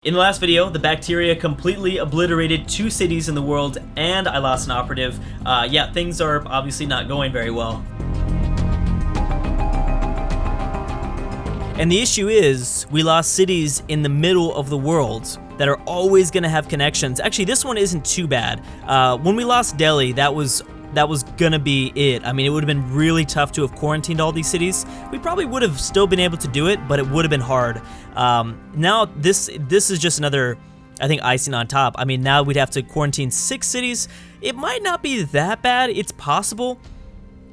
In the last video, the bacteria completely obliterated 2 cities in the world, and I lost an operative. Yeah, things are obviously not going very well. And the issue is, we lost cities in the middle of the world that are always going to have connections. Actually, this one isn't too bad. When we lost Delhi, that was gonna be it. I mean, it would have been really tough to have quarantined all these cities. We probably would have still been able to do it, but it would have been hard. Now this is just another, I think, icing on top. I mean, now we'd have to quarantine 6 cities. It might not be that bad. It's possible.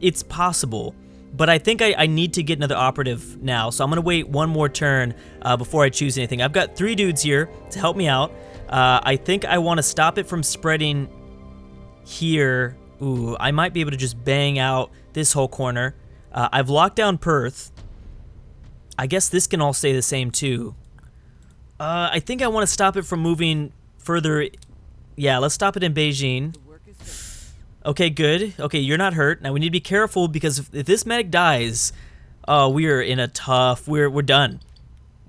It's possible. But I think I need to get another operative now, so I'm gonna wait one more turn before I choose anything. I've got 3 dudes here to help me out. I think I want to stop it from spreading here. Ooh, I might be able to just bang out this whole corner. I've locked down Perth. I guess this can all stay the same too. I think I want to stop it from moving further. Yeah, let's stop it in Beijing. Okay, good. Okay, you're not hurt. Now we need to be careful because if this medic dies, we are in a tough. We're done.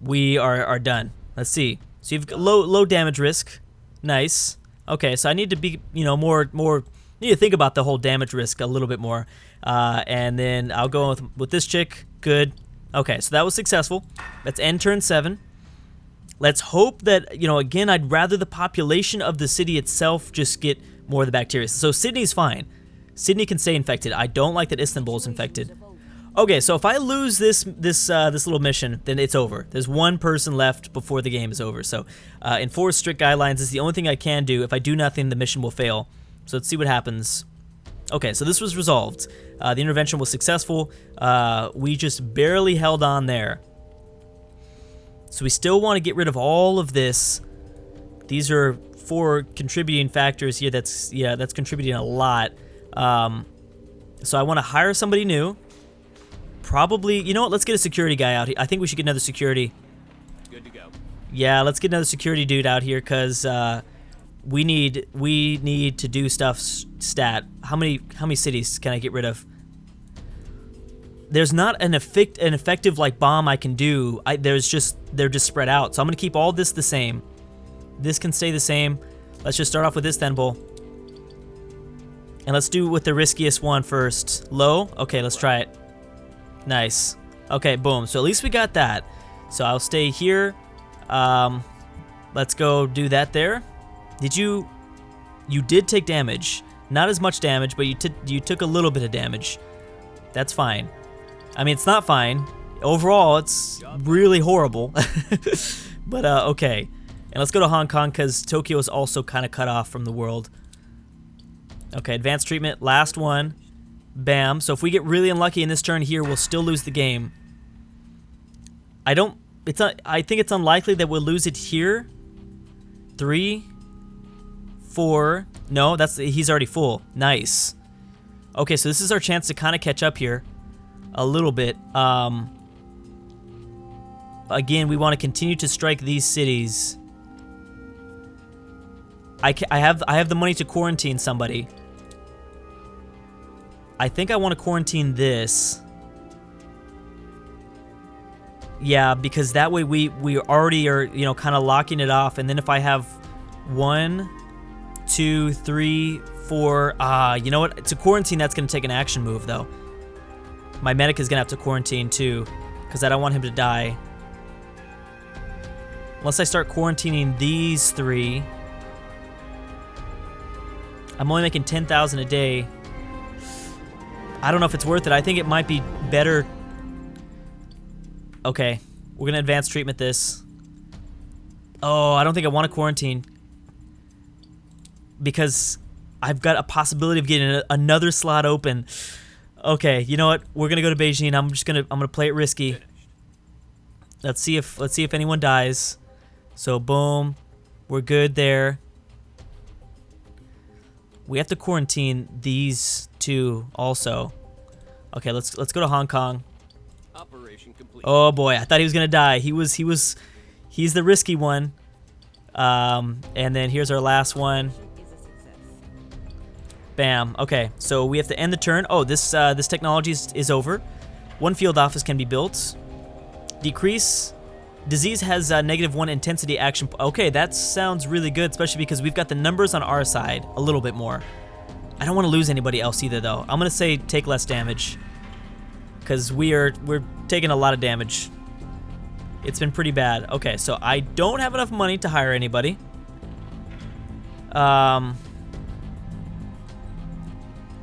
We are done. Let's see. So you've got low damage risk. Nice. Okay, so I need to be, you know, more. Need to think about the whole damage risk a little bit more. And then I'll go with this chick. Good. Okay, so that was successful. Let's end turn 7. Let's hope that, you know, again, I'd rather the population of the city itself just get more of the bacteria. So Sydney's fine. Sydney can stay infected. I don't like that Istanbul's infected. Okay, so if I lose this little mission, then it's over. There's one person left before the game is over. So enforce strict guidelines is the only thing I can do. If I do nothing, the mission will fail. So let's see what happens. Okay, so this was resolved. The intervention was successful. We just barely held on there. So we still want to get rid of all of this. These are 4 contributing factors here. That's contributing a lot. So I want to hire somebody new. Probably, you know what? Let's get a security guy out here. I think we should get another security. Good to go. Yeah, let's get another security dude out here because we need to do stuff stat. How many cities can I get rid of? There's not an effective like bomb I can do. They're just spread out. So I'm gonna keep all this the same. This can stay the same. Let's just start off with this then, Bull. And let's do with the riskiest one first. Low? Okay, let's try it. Nice. Okay, boom. So at least we got that. So I'll stay here. Let's go do that there. You did take damage. Not as much damage, but you took a little bit of damage. That's fine. I mean, it's not fine. Overall, it's really horrible. But, okay. And let's go to Hong Kong, because Tokyo is also kind of cut off from the world. Okay, advanced treatment. Last one. Bam. So if we get really unlucky in this turn here, we'll still lose the game. I think it's unlikely that we'll lose it here. 3... 4. No, he's already full. Nice. Okay, so this is our chance to kind of catch up here a little bit. Again, we want to continue to strike these cities. I have the money to quarantine somebody. I think I want to quarantine this. Yeah, because that way we already are, you know, kind of locking it off, and then if I have 1, 2, 3, 4. You know what? To quarantine, that's going to take an action move, though. My medic is going to have to quarantine, too, because I don't want him to die. Unless I start quarantining these 3. I'm only making 10,000 a day. I don't know if it's worth it. I think it might be better. Okay. We're going to advance treatment this. Oh, I don't think I want to quarantine. Because I've got a possibility of getting another slot open. Okay, you know what? We're gonna go to Beijing. I'm gonna play it risky. Let's see if anyone dies. So boom, we're good there. We have to quarantine these 2 also. Okay, let's go to Hong Kong. Operation complete. Oh boy, I thought he was gonna die. He's the risky one. And then here's our last one. Bam. Okay, so we have to end the turn. Oh, this technology is over. 1 field office can be built. Decrease Disease has -1 intensity action. Okay, that sounds really good, especially because we've got the numbers on our side a little bit more. I don't want to lose anybody else either, though. I'm gonna say take less damage, because we're taking a lot of damage. It's been pretty bad. Okay, so I don't have enough money to hire anybody.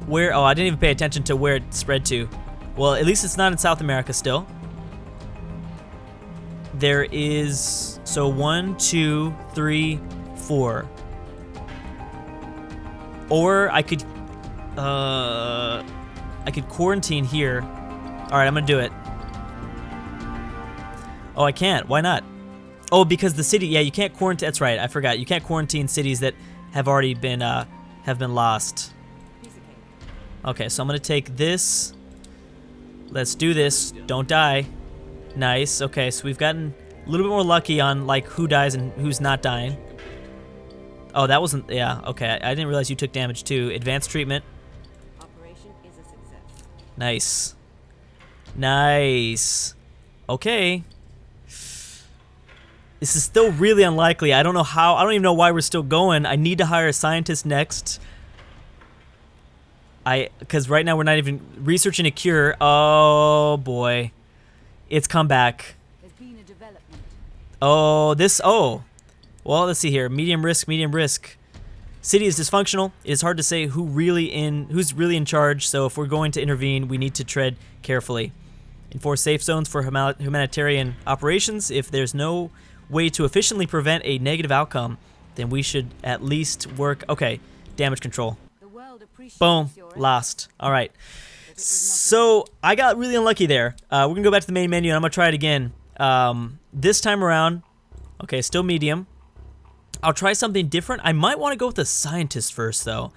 Where? Oh, I didn't even pay attention to where it spread to. Well, at least it's not in South America still. There is, so 1, 2, 3, 4. Or I could quarantine here. All right, I'm gonna do it. Oh, I can't. Why not? Oh, because the city. Yeah, you can't quarantine. That's right. I forgot. You can't quarantine cities that have already been lost. Okay, so I'm gonna take this. Let's do this. Don't die. Nice. Okay, so we've gotten a little bit more lucky on like who dies and who's not dying. Oh, that wasn't. Yeah. Okay, I didn't realize you took damage too. Advanced treatment. Operation is a success. Nice. Nice. Okay. This is still really unlikely. I don't know how. I don't even know why we're still going. I need to hire a scientist next. Because right now we're not even researching a cure. Oh boy, it's come back. There's been a development. Oh, well, let's see here. Medium risk, medium risk. City is dysfunctional. It is hard to say who's really in charge. So if we're going to intervene, we need to tread carefully. Enforce safe zones for humanitarian operations. If there's no way to efficiently prevent a negative outcome, then we should at least work. Okay, damage control. Boom, lost. All right. So I got really unlucky there. We're gonna go back to the main menu and I'm gonna try it again. This time around, okay, still medium. I'll try something different. I might want to go with the scientist first though.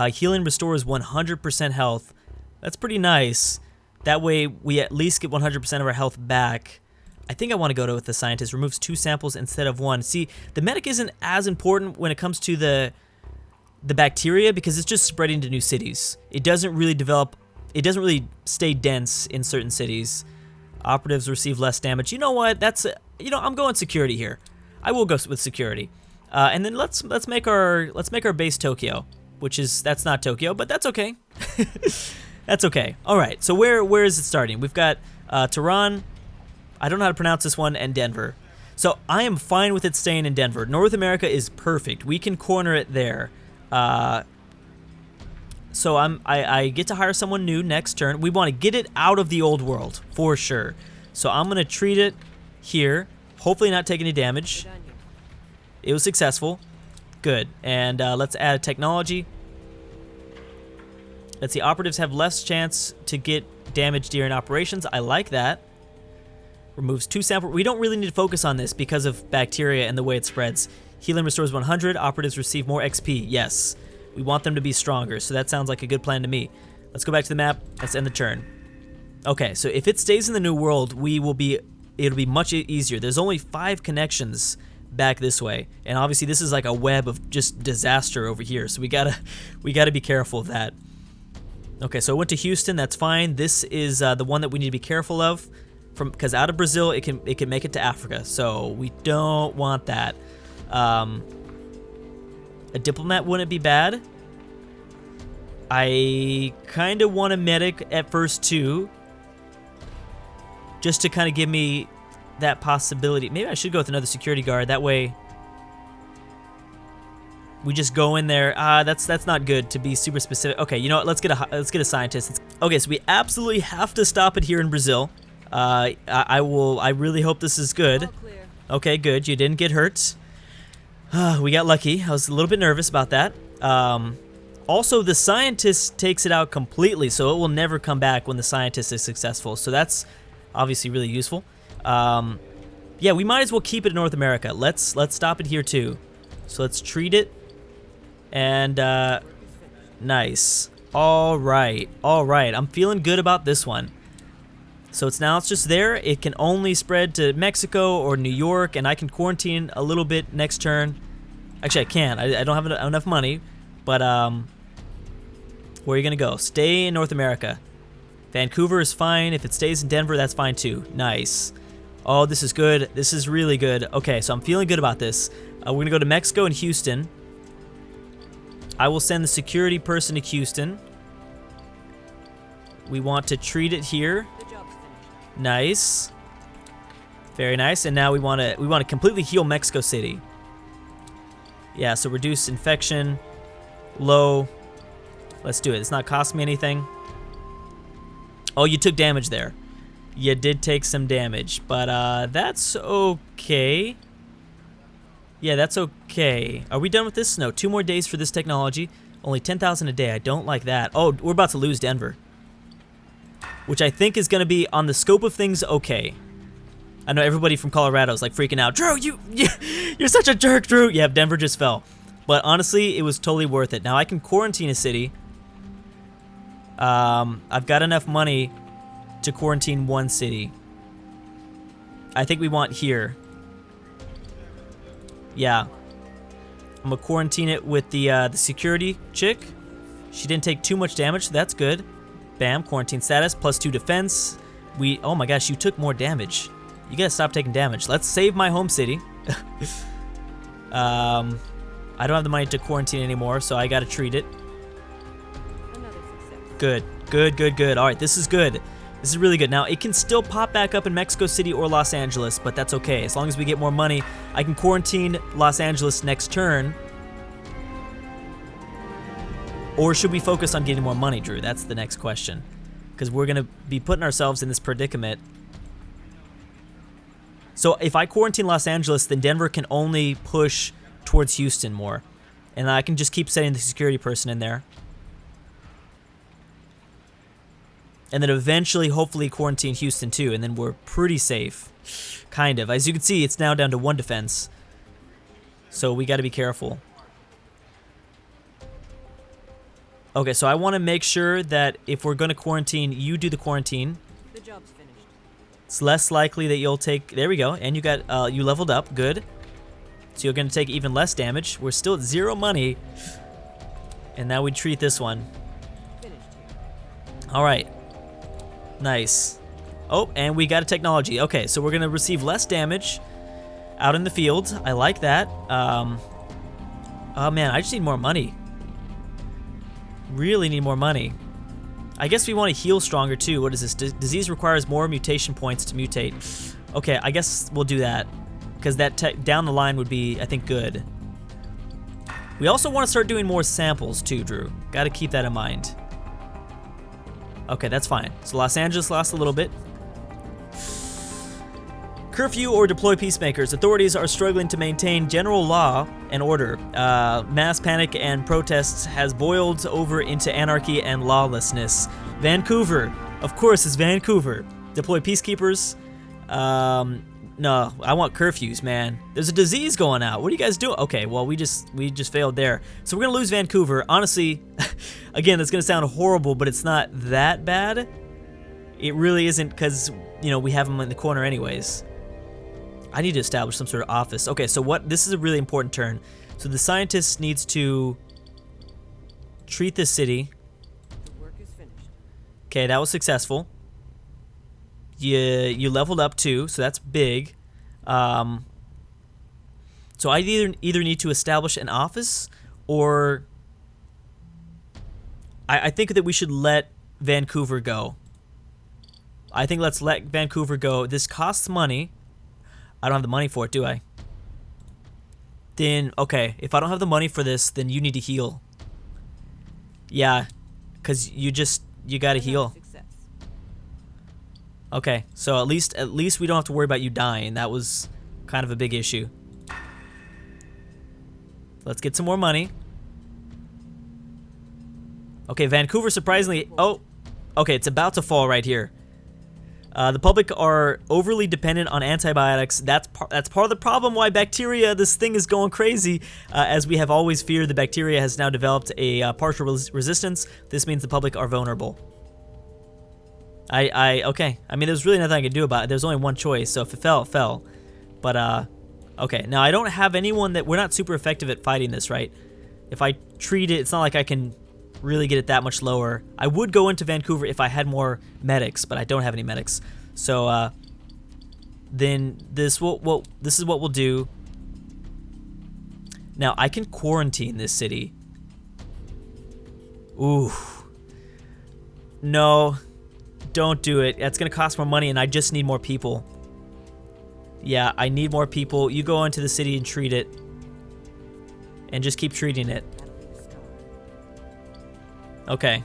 Healing restores 100% health. That's pretty nice. That way we at least get 100% of our health back. I think I want to go with the scientist. Removes 2 samples instead of 1. See, the medic isn't as important when it comes to the bacteria because it's just spreading to new cities. It doesn't really develop, it doesn't really stay dense in certain cities. Operatives receive less damage. You know what? That's, you know, I'm going security here. I will go with security. And then let's make our base Tokyo, which is, that's not Tokyo, but that's okay. That's okay. All right. So where is it starting? We've got Tehran, I don't know how to pronounce this one, and Denver. So I am fine with it staying in Denver. North America is perfect. We can corner it there. So I get to hire someone new next turn. We want to get it out of the old world for sure. So I'm gonna treat it here. Hopefully not take any damage. It was successful. Good. And let's add a technology. Let's see. Operatives have less chance to get damage during operations. I like that. Removes 2 samples. We don't really need to focus on this because of bacteria and the way it spreads. Healing restores 100. Operatives receive more XP. Yes. We want them to be stronger, so that sounds like a good plan to me. Let's go back to the map. Let's end the turn. Okay, so if it stays in the new world, it'll be much easier. There's only 5 connections back this way, and obviously this is like a web of just disaster over here, so we gotta be careful of that. Okay, so I went to Houston. That's fine. This is the one that we need to be careful of, because out of Brazil it can make it to Africa, so we don't want that. A diplomat wouldn't be bad. I kind of want a medic at first too, just to kind of give me that possibility. Maybe I should go with another security guard. That way we just go in there. That's not good to be super specific. Okay, you know what? Let's get a scientist. Okay, so we absolutely have to stop it here in Brazil. I really hope this is good. Okay, good. You didn't get hurt. We got lucky. I was a little bit nervous about that. Also, the scientist takes it out completely, so it will never come back when the scientist is successful. So that's obviously really useful. Yeah, we might as well keep it in North America. Let's stop it here too. So let's treat it. And nice. All right. I'm feeling good about this one. So it's just there. It can only spread to Mexico or New York, and I can quarantine a little bit next turn. Actually, I can't. I don't have enough money. But where are you gonna go? Stay in North America. Vancouver is fine. If it stays in Denver, that's fine too. Nice. Oh, this is good. This is really good. Okay, so I'm feeling good about this. We're going to go to Mexico and Houston. I will send the security person to Houston. We want to treat it here. The job's finished. Nice. Very nice. And now we want to completely heal Mexico City. Yeah, so reduce infection. Low. Let's do it. It's not costing me anything. Oh, you took damage there. You did take some damage, but that's okay. Yeah, that's okay. Are we done with this? No, 2 more days for this technology. Only 10,000 a day. I don't like that. Oh, we're about to lose Denver. Which I think is going to be, on the scope of things, okay. I know everybody from Colorado is like freaking out. Drew, you're such a jerk, Drew. Yeah, Denver just fell. But honestly, it was totally worth it. Now I can quarantine a city. I've got enough money to quarantine 1 city. I think we want here. Yeah. I'm gonna quarantine it with the security chick. She didn't take too much damage, so that's good. Bam, quarantine status, +2 defense. Oh my gosh, you took more damage. You gotta stop taking damage. Let's save my home city. I don't have the money to quarantine anymore, so I gotta treat it. Another success. Good, good, good, good. All right, this is good. This is really good. Now, it can still pop back up in Mexico City or Los Angeles, but that's okay. As long as we get more money, I can quarantine Los Angeles next turn. Or should we focus on getting more money, Drew? That's the next question. Because we're going to be putting ourselves in this predicament. So if I quarantine Los Angeles, then Denver can only push towards Houston more. And I can just keep sending the security person in there. And then eventually, hopefully, quarantine Houston too, and then we're pretty safe. Kind of. As you can see, it's now down to 1 defense. So we got to be careful. Okay, so I want to make sure that if we're going to quarantine, you do the quarantine. The job's finished. It's less likely that you'll take... There we go. And you got you leveled up. Good. So you're going to take even less damage. We're still at 0 money. And now we treat this one. Finished here. All right. Nice. Oh, and we got a technology. Okay, so we're going to receive less damage out in the field. I like that. Oh, man, I just need more money. Really need more money. I guess we want to heal stronger, too. What is this? Disease requires more mutation points to mutate. Okay, I guess we'll do that. Because that down the line would be, I think, good. We also want to start doing more samples, too, Drew. Got to keep that in mind. Okay, that's fine. So Los Angeles lost a little bit. Curfew or deploy peacemakers. Authorities are struggling to maintain general law and order. Mass panic and protests has boiled over into anarchy and lawlessness. Vancouver. Of course, it's Vancouver. Deploy peacekeepers. No, I want curfews, man. There's a disease going out. What are you guys doing? Okay, well, we just failed there. So we're going to lose Vancouver. Honestly, again, that's going to sound horrible, but it's not that bad. It really isn't because, you know, we have them in the corner anyways. I need to establish some sort of office. Okay, so this is a really important turn. So the scientist needs to treat this city. The work is finished. Okay, that was successful. You leveled up too, so that's big. So I either need to establish an office, or I think that we should let Vancouver go. I think let's let Vancouver go. This costs money. I don't have the money for it, do I? Then, okay, if I don't have the money for this, then you need to heal. Yeah, because you gotta heal. Success. Okay, so at least we don't have to worry about you dying. That was kind of a big issue. Let's get some more money. Okay, Vancouver surprisingly... Oh, okay, it's about to fall right here. The public are overly dependent on antibiotics. That's part of the problem why this thing is going crazy. As we have always feared, the bacteria has now developed a partial resistance. This means the public are vulnerable. Okay. I mean, there's really nothing I can do about it. There's only one choice, so if it fell, it fell. But, okay. Now, I don't have anyone we're not super effective at fighting this, right? If I treat it, it's not like I can really get it that much lower. I would go into Vancouver if I had more medics, but I don't have any medics. So, then this is what we'll do. Now I can quarantine this city. Ooh. No, don't do it. That's gonna cost more money, and I just need more people. Yeah, I need more people. You go into the city and treat it, and just keep treating it. That'll be the start. Okay.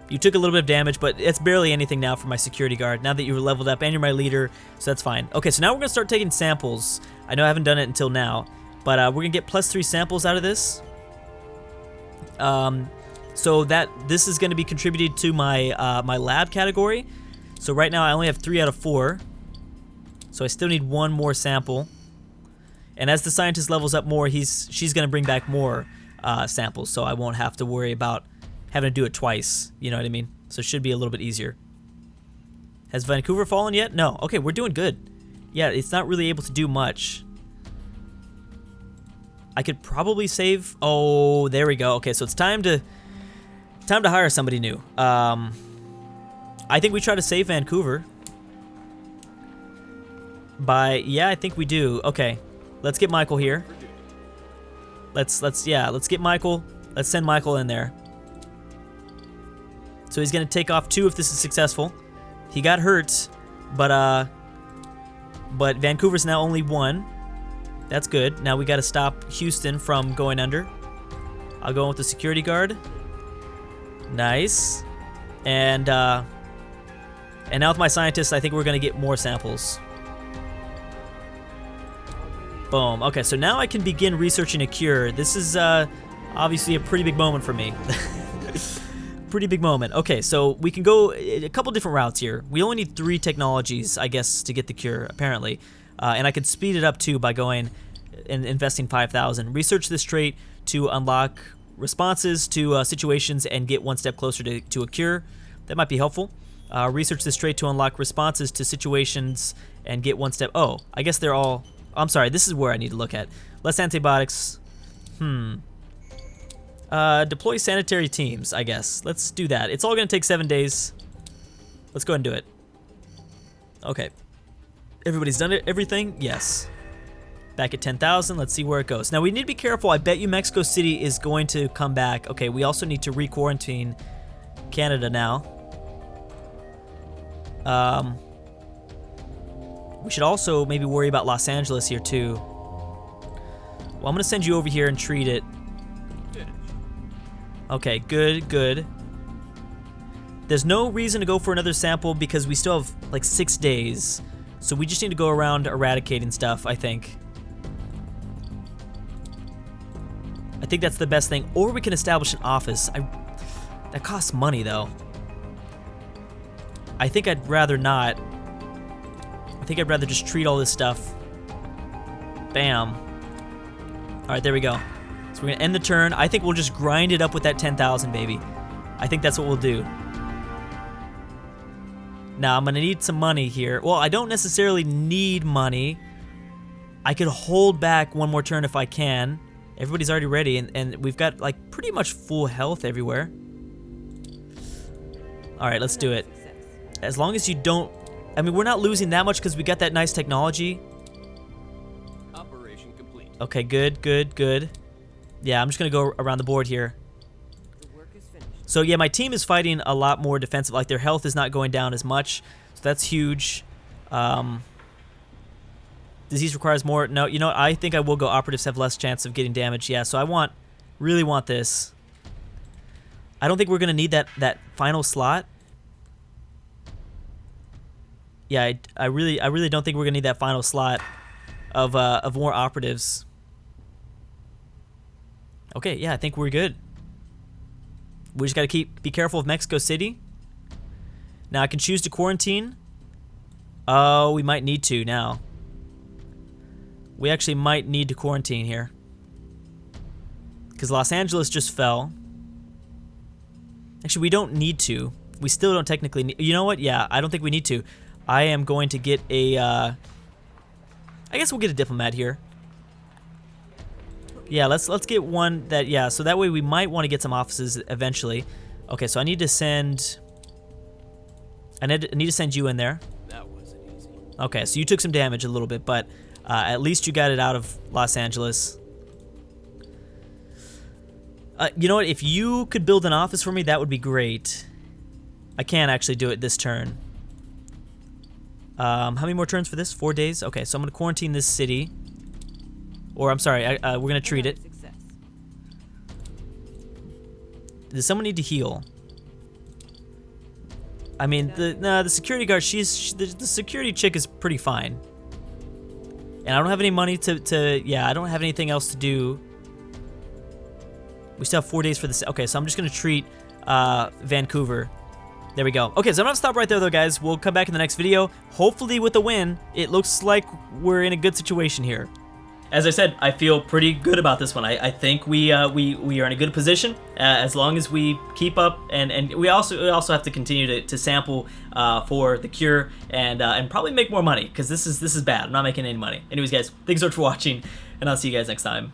You took a little bit of damage, but it's barely anything now for my security guard, now that you're leveled up and you're my leader, so that's fine. Okay, so now we're going to start taking samples. I know I haven't done it until now, but we're going to get +3 samples out of this. So that this is going to be contributed to my my lab category. So right now I only have 3 out of 4. So I still need 1 more sample. And as the scientist levels up more, she's going to bring back more samples, so I won't have to worry about having to do it twice, you know what I mean? So it should be a little bit easier. Has Vancouver fallen yet? No. Okay, we're doing good. Yeah, it's not really able to do much. I could probably save. Oh, there we go. Okay, so it's time to hire somebody new. I think we try to save Vancouver. Yeah, I think we do. Okay, let's get Michael here. Let's get Michael. Let's send Michael in there. So he's gonna take off 2 if this is successful. He got hurt, but Vancouver's now only 1. That's good. Now we gotta stop Houston from going under. I'll go in with the security guard. Nice. And now with my scientists, I think we're gonna get more samples. Boom. Okay, so now I can begin researching a cure. This is obviously a pretty big moment for me. Pretty big moment. Okay, so we can go a couple different routes here. We only need 3 technologies, I guess, to get the cure, apparently. And I could speed it up, too, by going and investing 5,000. Research this trait to unlock responses to situations and get 1 step closer to a cure. That might be helpful. Research this trait to unlock responses to situations and get 1 step... Oh, I guess they're all... I'm sorry, this is where I need to look at. Less antibiotics. Deploy sanitary teams, I guess. Let's do that. It's all going to take 7 days. Let's go ahead and do it. Okay. Everybody's done it. Everything? Yes. Back at 10,000. Let's see where it goes. Now, we need to be careful. I bet you Mexico City is going to come back. Okay, we also need to re-quarantine Canada now. We should also maybe worry about Los Angeles here, too. Well, I'm going to send you over here and treat it. Okay, good, good. There's no reason to go for another sample because we still have like 6 days. So we just need to go around eradicating stuff, I think. I think that's the best thing. Or we can establish an office. That costs money, though. I think I'd rather not. I think I'd rather just treat all this stuff. Bam. Alright, there we go. So we're going to end the turn. I think we'll just grind it up with that 10,000, baby. I think that's what we'll do. Now, I'm going to need some money here. Well, I don't necessarily need money. I could hold back 1 more turn if I can. Everybody's already ready, and we've got, like, pretty much full health everywhere. Alright, let's do it. As long as you don't... I mean, we're not losing that much because we got that nice technology. Operation complete. Okay, good, good, good. Yeah, I'm just going to go around the board here. The work is finished. So, yeah, my team is fighting a lot more defensive. Like, their health is not going down as much. So, that's huge. Disease requires more. No, you know what? I think I will go operatives have less chance of getting damage. Yeah, so I really want this. I don't think we're going to need that final slot. Yeah, I really don't think we're going to need that final slot of more operatives. Okay, yeah, I think we're good. We just got to be careful of Mexico City. Now I can choose to quarantine. Oh, we might need to now. We actually might need to quarantine here. Because Los Angeles just fell. Actually, we don't need to. We still don't technically need... You know what? Yeah, I don't think we need to. I am going to get a... I guess we'll get a diplomat here. Yeah, let's get one that... Yeah, so that way we might want to get some offices eventually. Okay, so I need to send... I need to send you in there. That wasn't easy. Okay, so you took some damage a little bit, but at least you got it out of Los Angeles. You know what? If you could build an office for me, that would be great. I can't actually do it this turn. How many more turns for this? 4 days? Okay, so I'm going to quarantine this city. Or, I'm sorry, we're going to treat it. Success. Does someone need to heal? I mean, the security guard, the security chick is pretty fine. And I don't have any money yeah, I don't have anything else to do. We still have 4 days for this. Okay, so I'm just going to treat Vancouver. There we go. Okay, so I'm going to stop right there, though, guys. We'll come back in the next video. Hopefully with a win. It looks like we're in a good situation here. As I said, I feel pretty good about this one. I think we are in a good position as long as we keep up, and we also have to continue to sample for the cure and probably make more money, because this is bad. I'm not making any money. Anyways, guys, thanks so much for watching, and I'll see you guys next time.